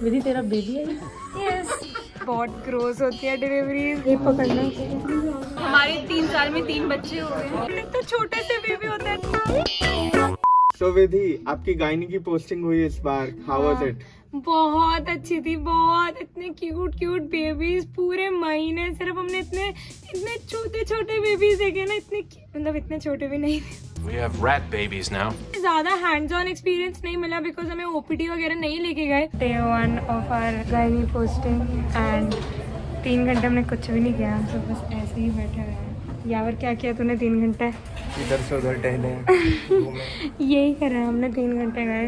विधि तेरा बेबी है? यस, बहुत ग्रोस होती है डिलीवरीज। ये पकड़ना। हमारे 3 साल में 3 बच्चे हो गए, तो छोटे से बेबी होते हैं। So विधि, आपकी गायनी की पोस्टिंग हुई इस बार, हाउ वाज इट? बहुत अच्छी थी, बहुत। इतने क्यूट बेबीज, पूरे महीने सिर्फ हमने इतने छोटे छोटे बेबीज देखे ना, मतलब इतने छोटे भी नहीं थे। We have rat babies now. ज्यादा हैंड्स ऑन एक्सपीरियंस नहीं मिला बिकॉज हमें ओपीडी वगैरह नहीं लेके गए। Day 1 of our gynae posting and 3 घंटे हमने कुछ भी नहीं किया, हम सब बस ऐसे ही बैठे हुए हैं। यावर, क्या किया तूने 3 घंटे? इधर से उधर टहले। यही करा हमने 3 घंटे गए।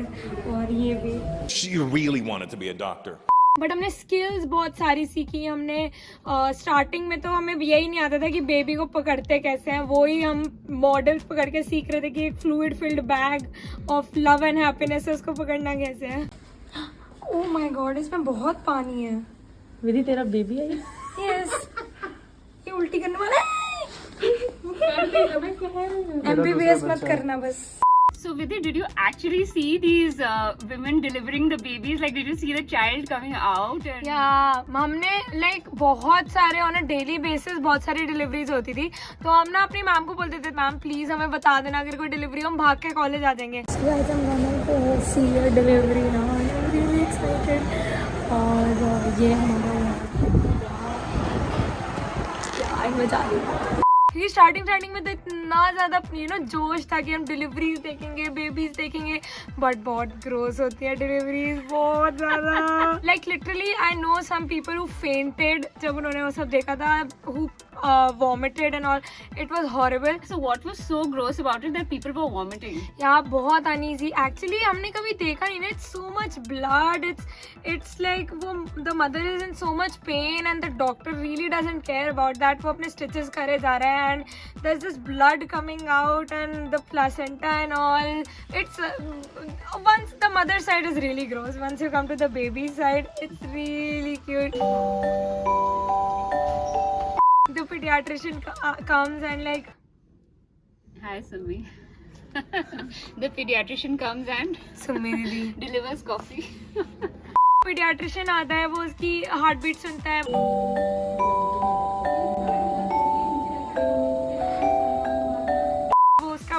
और ये भी She really wanted to be a doctor. But हमने स्किल्स बहुत सारी सीखी। हमने स्टार्टिंग में तो हमें यही नहीं आता था कि बेबी को पकड़ते कैसे हैं, वो ही हम मॉडल्स पकड़ के सीख रहे थे कि एक fluid filled bag of love and happiness है, उसको पकड़ना कैसे है। ओह माय गॉड, इसमें बहुत पानी है। विधि तेरा बेबी है? यस, ये उल्टी करने वाला है। MBBS मत करना बस। So Vidhi, did you actually see these women delivering the babies? Like, did you see the child coming out? And... या हमने लाइक बहुत सारे ऑन अ डेली बेसिस बहुत सारी डिलीवरीज होती थी, तो हम ना अपनी मैम को बोलते थे, मैम प्लीज हमें बता देना अगर कोई डिलीवरी, हम भाग के कॉलेज आ जाएंगे। डिलीवरी ना, रियली एक्साइटेड। और ये हमारा मजा आ गया क्योंकि स्टार्टिंग में तो इतना ज़्यादा जोश था कि हम डिलीवरीज देखेंगे, बेबीज देखेंगे, बट बहुत ग्रोस होती है डिलीवरीज, बहुत ज़्यादा। Like literally I know some people who fainted जब उन्होंने वो सब देखा था, who vomited and all, it was horrible. So what was so gross about it that people were vomiting? यार बहुत अनईजी, एक्चुअली हमने कभी देखा नहीं ना, it's so much blood, it's like वो the mother is in so much pain and the doctor really doesn't care about that. वो अपने स्टिचेस करे जा रहे हैं and there's this blood coming out and the placenta and all. It's once the mother side is really gross, once you come to the baby side it's really cute. The pediatrician comes and like, Hi Sumi. The pediatrician comes and Sumi didi delivers coffee. pediatrician आता है, वो उसकी heart beat सुनता है,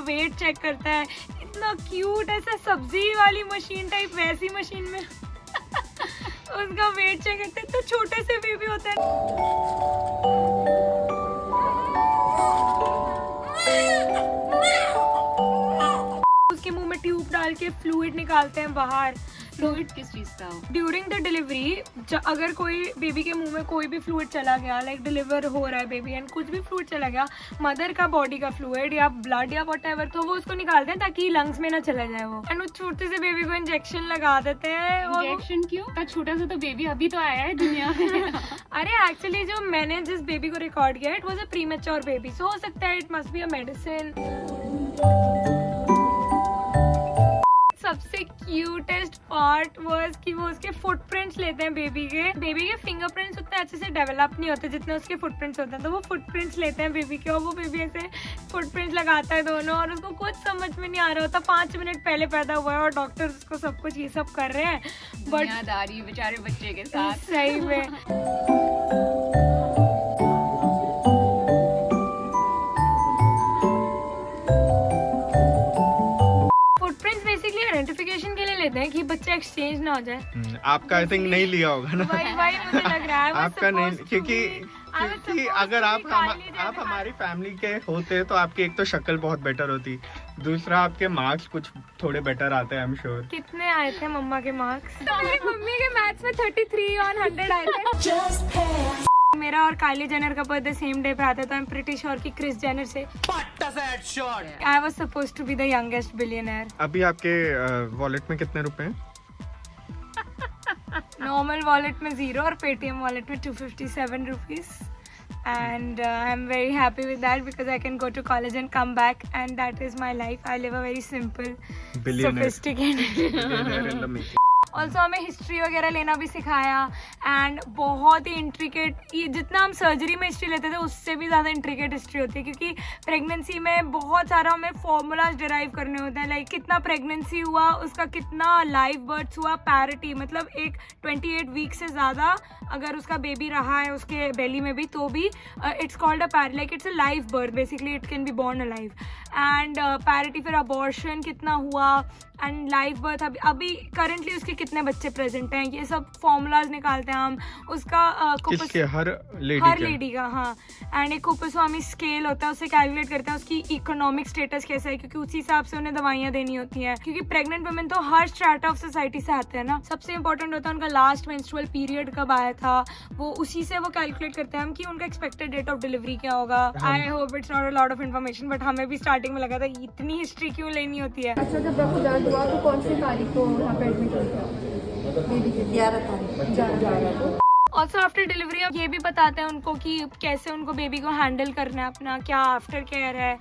wait check करता है। इतना cute, ऐसा सब्जी वाली मशीन टाइप, वैसी मशीन में उसका वेट चेक करते हैं, तो छोटे से बेबी होता है। उसके मुंह में ट्यूब डाल के फ्लूइड निकालते हैं बाहर। फ्लूइड किस चीज का? ड्यूरिंग द डिलीवरी अगर कोई बेबी के मुंह में कोई भी फ्लूइड चला गया, लाइक डिलीवर हो रहा है बेबी एंड कुछ भी फ्लूइड चला गया, मदर का बॉडी का फ्लूइड या ब्लड या व्हाटएवर, तो वो उसको निकालते हैं ताकि लंग्स में ना चला जाए वो, एंड वो छोटे से बेबी को इंजेक्शन लगा देते हैं। इंजेक्शन क्यों? इतना छोटा सा तो बेबी अभी तो आया है दुनिया में। अरे एक्चुअली जो मैंने जिस बेबी को रिकॉर्ड किया, it was a premature baby, so हो सकता है it must be a medicine. सबसे क्यूटेस्ट पार्ट वाज कि वो उसके फुटप्रिंट्स लेते हैं बेबी के फिंगरप्रिंट्स उतने अच्छे से डेवलप नहीं होते जितने उसके फुटप्रिंट्स होते हैं, तो वो फुटप्रिंट्स लेते हैं बेबी के, और वो बेबी ऐसे फुटप्रिंट्स लगाता है दोनों, और उसको कुछ समझ में नहीं आ रहा होता, 5 मिनट पहले पैदा हुआ है और डॉक्टर उसको सब कुछ ये सब कर रहे हैं, बट याद आ रही है बेचारे बच्चे के साथ। सही में। आइडेंटिफिकेशन के लिए लेते हैं कि बच्चा एक्सचेंज ना हो जाए। आपका आई थिंक नहीं लिया होगा ना? वही मुझे लग रहा है आपका नहीं, क्योंकि अगर आप हमारी फैमिली के होते तो आपकी एक तो शक्ल बहुत बेटर होती, दूसरा आपके मार्क्स कुछ थोड़े बेटर आते हैं, आई एम श्योर। कितने आए थे मम्मा के मार्क्स? मेरी मम्मी के मैथ्स में 33 on 100 आए थे। मेरा और काइली जेनर का बर्थडे सेम डे पे आता है, तो आई एम प्रीटी श्योर कि क्रिस जेनर से I was supposed to be the youngest billionaire. अभी आपके वॉलेट में कितने रुपए हैं? नॉर्मल वॉलेट में 0 और पेटीएम वॉलेट में 257 rupees, and I'm very happy with that because I can go to college and come back, and that is my life. I live a very simple, Billionaire. sophisticated Billionaire in the making. Also हमें history वगैरह लेना भी सिखाया and बहुत ही intricate, ये जितना हम surgery में हिस्ट्री लेते थे उससे भी ज़्यादा इंट्रिकेट हिस्ट्री होती है, क्योंकि प्रेगनेंसी में बहुत सारा हमें फॉर्मूलाज डिराइव करने होते हैं, लाइक कितना प्रेगनेंसी हुआ, उसका कितना लाइव बर्थ हुआ, पैरिटी मतलब एक 28 वीक से ज़्यादा अगर उसका बेबी रहा है उसके बेली में भी तो भी it's called a parity, like it's a live birth, basically it can be born a live and parity, फिर अबॉर्शन कितना हुआ एंड लाइव बर्थ, अभी करंटली उसके कितने बच्चे प्रेजेंट हैं, ये सब फॉर्मूलाज निकालते हैं हम उसका हर लेडी का, हाँ। एंड एक कुपुस्वामी स्केल होता है, उससे कैलकुलेट करते हैं उसकी इकोनॉमिक स्टेटस कैसा है, क्योंकि उसी हिसाब से उन्हें दवाइयाँ देनी होती हैं, क्योंकि प्रेग्नेंट वुमेन तो हर स्ट्रैटा ऑफ सोसाइटी से आते हैं ना। सबसे इंपॉर्टेंट होता है उनका लास्ट मेंस्ट्रुअल पीरियड कब आया था, वो उसी से वो कैलकुलेट करते हैं हम कि उनका एक्सपेक्टेड डेट ऑफ डिलीवरी क्या होगा। I hope it's not a lot of information, but हमें भी स्टार्टिंग में लगा था इतनी हिस्ट्री क्यों लेनी होती है। अच्छा, जब आपको दर्द हुआ तो कौन सी तारीख को वहाँ पे एडमिट हुआ? 11 तारीख। ऑल्सो आफ्टर डिलीवरी हम ये भी बताते हैं उनको कि कैसे उनको बेबी को हैंडल करना है, अपना क्या आफ्टर केयर है।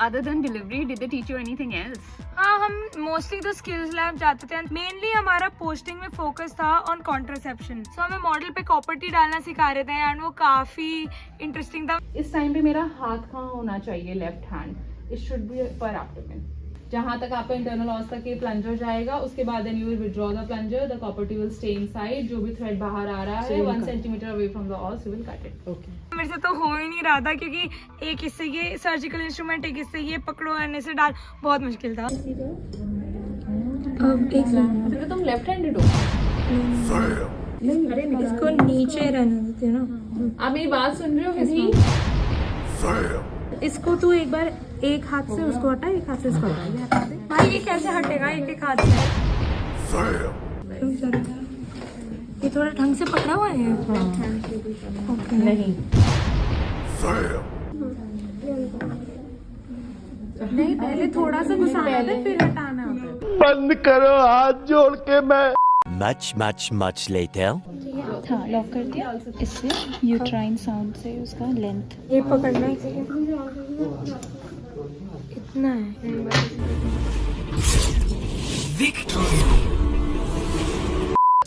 Other than delivery, did they teach you anything else? हाँ, हम मोस्टली तो स्किल्स लैब जाते थे, मेनली हमारा पोस्टिंग में फोकस था ऑन कॉन्ट्रासेप्शन, सो हमें मॉडल पे कॉपर टी डालना सिखा रहे थे एंड वो काफी इंटरेस्टिंग था। इस टाइम पे मेरा हाथ कहाँ होना चाहिए, left hand, it should be पर एब्डोमेन। जहाँ तक आपका इंटरनल ऑस तक ये प्लंजर जाएगा, उसके बाद then you will withdraw the plunger, the copper T will stay inside, जो भी थ्रेड बाहर आ रहा है 1 centimetre away from the os, you will cut it. Okay, मेरे से तो हो ही नहीं रहा था, क्योंकि एक इससे ये सर्जिकल इंस्ट्रूमेंट, एक इससे ये पकड़ो एंड इसे डाल, बहुत मुश्किल था। अब एक तो तुम लेफ्ट हैंडेड हो? इसको नीचे रहने देते ना। आप मेरी बात सुन रहे हो विधि? इसको तू एक बार एक हाथ से उसको हटा, एक हाथ से इसको हटा, ये हटा दे। भाई ये कैसे हटेगा एक एक हाथ से? ये थोड़ा ढंग से पकड़ा हुआ है। ओके, नहीं नहीं, पहले थोड़ा सा घुसाना है फिर हटाना होता है। बंद करो हाथ जोड़ के। मैं much later. हाँ, लॉक कर दिया। इससे यूट्राइन साउंड से उसका लेंथ ये पकड़ना ही चाहिए, इतना है।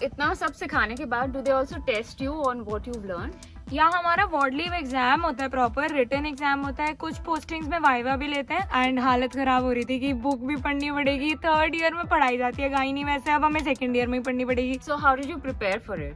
इतना सब सिखाने के बाद do they also test you on what you've learned? या हमारा वार्ड लीव एग्जाम होता है, प्रॉपर रिटन एग्जाम होता है, कुछ पोस्टिंग्स में वाइवा भी लेते हैं एंड हालत खराब हो रही थी कि बुक भी पढ़नी पड़ेगी, 3rd ईयर में पढ़ाई जाती है गाइनी, वैसे अब हमें 2nd ईयर में ही पढ़नी पड़ेगी। So how did you prepare for it?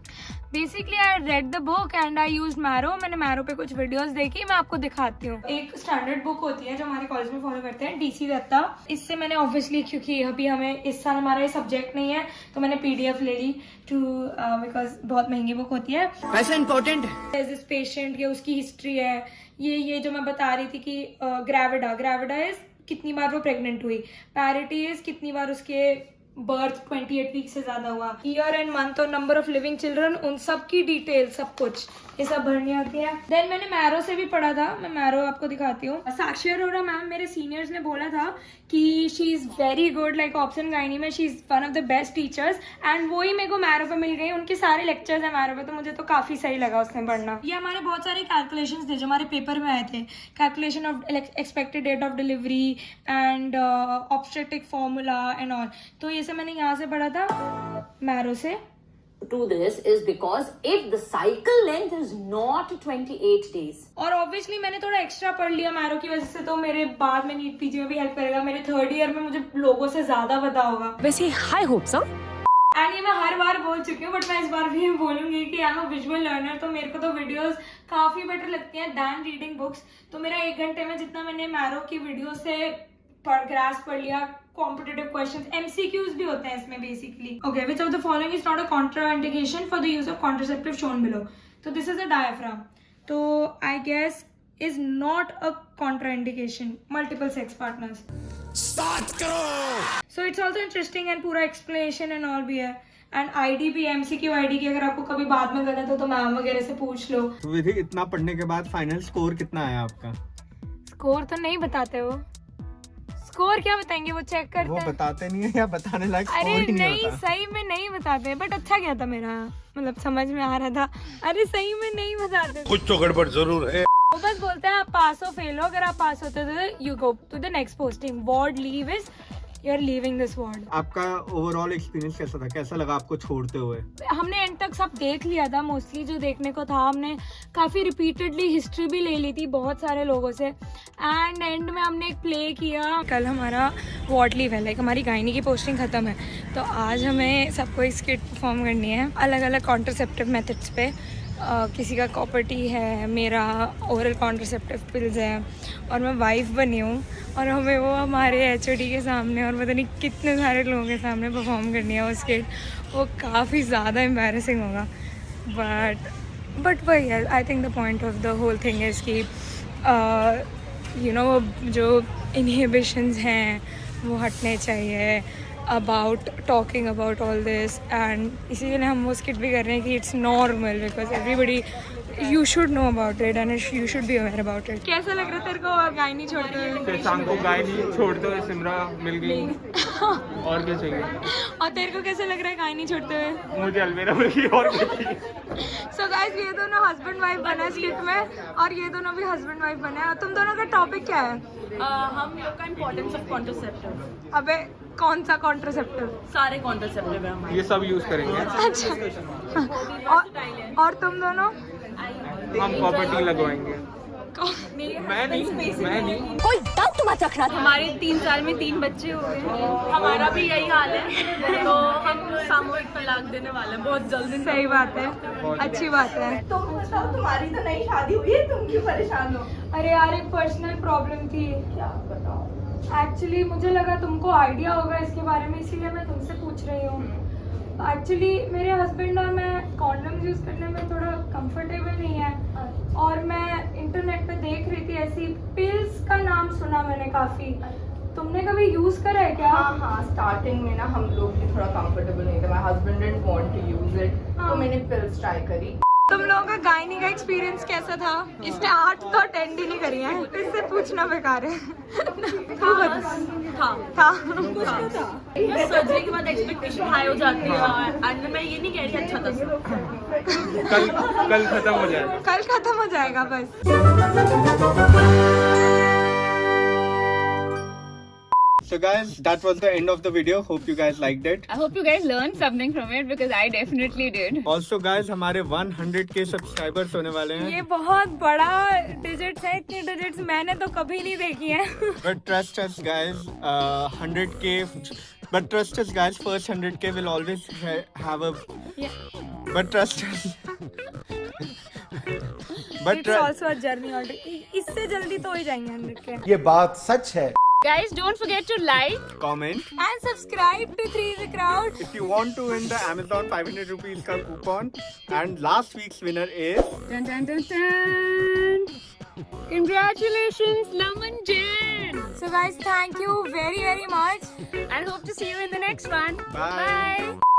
Basically I read the book and I used marrow, मैंने मैरो पे कुछ वीडियोस देखी, मैं आपको दिखाती हूँ। एक स्टैंडर्ड बुक होती है जो हमारे कॉलेज में फॉलो करते हैं, DC दत्ता। इससे मैंने ऑब्वियसली, क्योंकि अभी हमें इस साल हमारा ये सब्जेक्ट नहीं है, तो मैंने PDF ले ली बिकॉज बहुत महंगी बुक होती है। पैसा इंपॉर्टेंट है। दिस पेशेंट की उसकी हिस्ट्री है, ये जो मैं बता रही थी कि ग्रेविडा इज कितनी बार वो प्रेग्नेंट हुई, पैरिटी इज कितनी बार उसके बर्थ 28 वीक से ज्यादा हुआ, ईयर एंड मंथ और नंबर ऑफ लिविंग चिल्ड्रन, उन सब की डिटेल, सब कुछ ये सब भरनी होती है। देन मैंने मैरो से भी पढ़ा था, मैं मैरो आपको दिखाती हूँ। साक्षी अरोरा मैम, मेरे सीनियर्स ने बोला था कि she is very good, like option gynae में she is one of the best teachers, and वो ही मेरे को मैरो पे मिल गई, उनके सारे लेक्चर्स हैं मैरो पे, तो मुझे तो काफी सही लगा उसमें पढ़ना। ये हमारे बहुत सारे कैलकुलेशंस थे जो हमारे पेपर में आए थे, calculation of expected date of delivery and obstetric formula and all, तो ये सब मैंने यहाँ से पढ़ा था मैरो से। To this is because if the cycle length is not 28 days. और ऑब्वियसली मैंने थोड़ा एक्स्ट्रा पढ़ लिया मैरो की वजह से, तो मेरे बाद में नीट पीजी में भी हेल्प करेगा, मेरे 3rd ईयर में मुझे लोगों से ज्यादा पता होगा वैसे I hope so. एंड ये मैं हर बार बोल चुकी हूँ, बट मैं इस बार भी बोलूंगी कि I am a visual learner, तो मेरे को तो वीडियोस काफी बेटर लगती हैं दैन रीडिंग बुक्स। तो मेरा 1 घंटे में जितना मैंने मैरो की वीडियो से ग्रास्प पढ़ लिया, कॉम्पिटिटिव क्वेश्चंस, MCQs भी होते हैं इसमें basically. Okay, which of the following is not a contraindication for the use of contraceptive shown below? तो दिस इज अ डायफ्राम, तो I guess is not a contraindication, multiple sex partners. Start करो। So it's also interesting and पूरा explanation and all भी है, एंड ID भी, MCQ ID की अगर आपको कभी बाद में गलत हो तो मैम वगैरह से पूछ लो। विधि, इतना पढ़ने के बाद फाइनल स्कोर कितना आया आपका? स्कोर तो नहीं बताते वो, स्कोर क्या बताएंगे, वो चेक करते वो हैं। बताते नहीं है या बताने लायक स्कोर अरे ही नहीं, होता? सही में नहीं बताते, बट अच्छा गया था मेरा, मतलब समझ में आ रहा था। अरे सही में नहीं बताते, कुछ तो गड़बड़ जरूर है। वो बस बोलते हैं आप पास हो फेल हो, अगर आप पास होते तो you go to the next posting. Ward leave is you are leaving this world. आपका ओवरऑल एक्सपीरियंस कैसा था, कैसा लगा आपको छोड़ते हुए? हमने एंड तक सब देख लिया था, मोस्टली जो देखने को था. हमने काफ़ी रिपीटेडली हिस्ट्री भी ले ली थी बहुत सारे लोगों से, एंड एंड में हमने एक प्ले किया. कल हमारा वार्ड लीव है, लाइक हमारी गायनी की पोस्टिंग ख़त्म है, तो आज हमें सबको एक स्किट परफॉर्म करनी है अलग अलग कॉन्ट्रासेप्टिव मेथड्स पे. किसी का कॉपर टी है, मेरा ओरल कॉन्ट्रासेप्टिव पिल्स है, और मैं वाइफ बनी हूँ, और हमें वो हमारे HOD के सामने और पता नहीं कितने सारे लोगों के सामने परफॉर्म करनी है वो स्किट. वो काफ़ी ज़्यादा एम्बैरेसिंग होगा, बट वही है. I think the point of the whole thing is कि यू नो जो इनहिबिशंस हैं वो हटने चाहिए about talking about all this, and इसीलिए हम वो स्किट भी कर रहे हैं कि it's normal because everybody you should know about it and you should be aware about it. कैसा लग रहा है तेरे को गायनी छोड़ते हुए? शाम को गायनी छोड़ते हुए सिमरा मिल गई, और क्या चाहिए. और तेरे को कैसा लग रहा है गायनी छोड़ते हुए? मुझे अलमेरा मिल गई, और क्या चाहिए. So guys, ये दोनों हस्बैंड वाइफ बना स्किट में, और ये दोनों भी हस्बैंड वाइफ बने. और तुम दोनों का टॉपिक क्या है? हम लोग का इम्पोर्टेंस ऑफ कॉन्ट्रासेप्टिव. अबे कौन सा कॉन्ट्रासेप्टिव? सारे कॉन्ट्रासेप्टिव है हमारे. ये सब यूज करेंगे. अच्छा. और तुम दोनों? हम प्रॉपर्टी लगवाएंगे. मैं नहीं. कोई डाउट मत रखना. हमारे 3 साल में 3 बच्चे हो गए. हमारा भी यही हाल है, तो हम सामूहिक तलाक देने वाले हैं बहुत जल्दी. सही बात है, अच्छी बात है. तो बताओ, तुम्हारी तो नई शादी हुई है, तुम क्यों परेशान हो? अरे यार, एक पर्सनल प्रॉब्लम थी. क्या बताओ? एक्चुअली मुझे लगा तुमको आइडिया होगा इसके बारे में, इसीलिए मैं तुमसे पूछ रही हूँ. एक्चुअली मेरे हस्बैंड और मैं कॉन्डम्स यूज़ करने में थोड़ा कंफर्टेबल नहीं है, और मैं इंटरनेट पे देख रही थी ऐसी पिल्स का नाम सुना मैंने काफ़ी. तुमने कभी यूज़ करा है क्या? हाँ, स्टार्टिंग में ना हम लोग भी थोड़ा कंफर्टेबल नहीं थे. My husband didn't want to use it, तो मैंने पिल्स ट्राई करी. तुम लोगों का गायनी का एक्सपीरियंस कैसा था? इसने 8 तो अटेंड ही नहीं करी है, इससे पूछना बेकार है. था. सर्जरी के बाद एक्सपेक्टेशन हाई हो जाती है, एंड मैं ये नहीं कह रही अच्छा था सब. कल खत्म हो जाएगा. कल खत्म हो जाएगा बस. So guys, that was the end of the video. Hope you guys liked it. I hope you guys learned something from it because I definitely did. Also guys, हमारे 100K सब्सक्राइबर्स होने वाले हैं. ये बहुत बड़ा डिजिट्स है, इतनी digits मैंने तो कभी नहीं देखी है. But trust us guys, 100K. But trust us guys, first 100K will always have a. Yeah. But trust us. It's also a journey already. इससे जल्दी तो हो जाएंगे 100K. ये बात सच है. Guys, don't forget to like, comment, and subscribe to 3 The Crowd. if you want to win the Amazon 500 rupees ka coupon. And last week's winner is dun dun dun dun. Congratulations, Laman Jen. So guys, thank you very very much. And hope to see you in the next one. Bye. Bye.